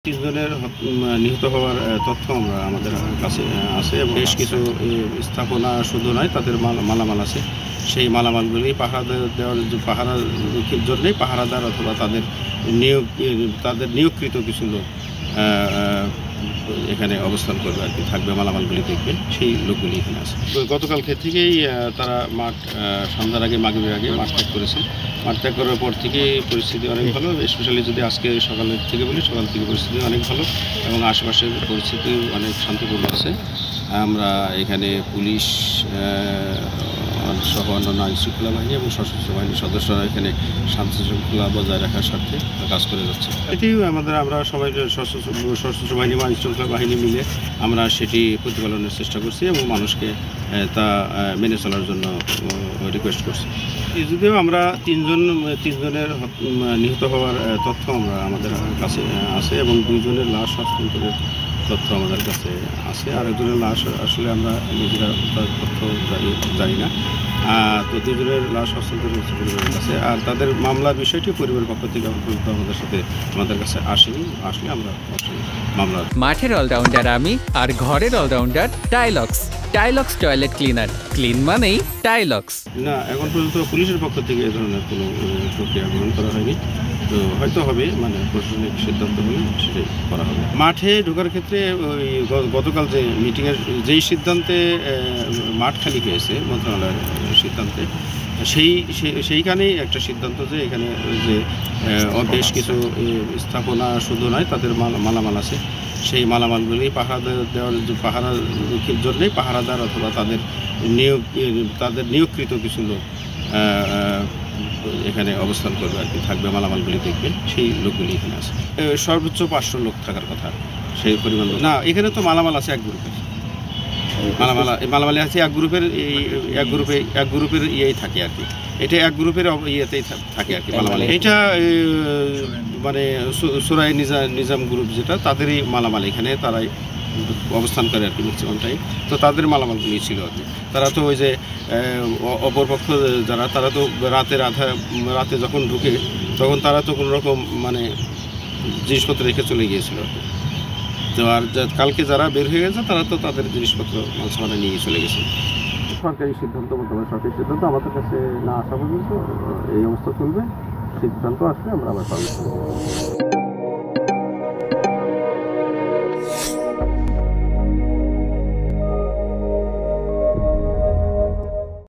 ৩ জনের নিহত হওয়ার তথ্য আমাদের কাছে আছে এবং বেশ কিছু স্থাপনা শুধু নয়, তাদের মালামাল আছে। সেই মালামালগুলি পাহারা দেওয়ার পাহারার জন্যই পাহারাদার অথবা তাদের নিয়োগকৃত কিছু লোক এখানে অবস্থান করবে আর কি, থাকবে, মালামালগুলি দেখবে, সেই লোকগুলি এখানে আছে। গতকালকে থেকেই তারা মাঠ সন্ধ্যার আগে, মাগরিবের আগে মাঠ ত্যাগ করেছেন। মাঠ ত্যাগ করার পর থেকে পরিস্থিতি অনেক ভালো। স্পেশালি যদি আজকে সকালের থেকে বলি, সকাল থেকে পরিস্থিতি অনেক ভালো এবং আশেপাশের পরিস্থিতি অনেক শান্তিপূর্ণ আছে। আমরা এখানে পুলিশ সহ অন্যান্য আইনশৃঙ্খলা বাহিনী এবং সশস্ত্র বাহিনীর সদস্যরা এখানে শান্তি শৃঙ্খলা বজায় রাখার স্বার্থে কাজ করে যাচ্ছে। এটিও আমরা সবাই সশস্ত্র বাহিনী বা আইনশৃঙ্খলা বাহিনী মিলে আমরা সেটি প্রতিপালনের চেষ্টা করছি এবং মানুষকে তা মেনে চলার জন্য রিকোয়েস্ট করছি। যদিও আমরা তিন জনের নিহত হওয়ার তথ্য আমাদের কাছে আছে এবং 2 জনের লাশ হস্তান্তরের তথ্য আমাদের কাছে আছে। আর একজনের লাশ আসলে আমরা নিজেরা তার তথ্য জানি না। তো 2 জনের লাশ হস্তান্তর হচ্ছে পরিবারের কাছে। আর তাদের মামলার বিষয়টি পরিবারের পক্ষ থেকে আমাদের কাছে আসেনি। আসলে আমরা মামলা। মাঠের অলরাউন্ডার আমি, আর ঘরের allrounder Tylox. Tylox toilet cleaner, clean মানেই টাইলক্স। না, এখন পর্যন্ত পুলিশের পক্ষ থেকে এ ধরনের কোনো প্রক্রিয়া গ্রহণ করা হয়নি। তো হয়তো হবে, মানে প্রশাসনিক সিদ্ধান্ত হলে সেটাই করা হবে। মাঠে ঢোকার ক্ষেত্রে ওই গতকাল যে মিটিংয়ের যেই সিদ্ধান্তে মাঠ খালি হয়েছে মন্ত্রণালয়ের সিদ্ধান্তে, সেইখানেই একটা সিদ্ধান্ত যে এখানে যে বেশ কিছু স্থাপনা শুধু নয়, তাদের মালামাল আছে। সেই মালামালগুলি পাহারার জন্যই পাহারাদার অথবা তাদের নিয়োগকৃত কিছু লোক এখানে অবস্থান করবে আর কি, থাকবে, মালামালগুলি দেখবে, সেই লোকগুলি এখানে আছে। সর্বোচ্চ 500 লোক থাকার কথা, সেই পরিমাণ না। এখানে তো মালামাল আছে এক গ্রুপের, মালামাল আছে এক গ্রুপের ইয়েই থাকে আর কি। এটা এক গ্রুপের ইয়েতেই থাকে আর কি মালামাল। এটা মানে সুরাই নিজাম গ্রুপ যেটা, তাদেরই মালামাল এখানে, তারাই অবস্থান করে আর কি ম্যাক্সিমাম টাইম। তো তাদের মালামালগুলি ছিল আর কি। তারা তো ওই যে অপরপক্ষ যারা, তারা তো রাতে যখন ঢুকে, তখন তারা তো কোনো রকম মানে জিনিসপত্র রেখে চলে গিয়েছিল আর কি। তো আর কালকে যারা বের হয়ে গেছে, তারা তো তাদের জিনিসপত্র মাঝখানে নিয়ে চলে গেছে। সরকারি সিদ্ধান্ত সরকারি সিদ্ধান্ত আমাদের কাছে না আসা পর্যন্ত এই অবস্থা চলবে। সিদ্ধান্ত আসলে আমরা আবার পালন করব।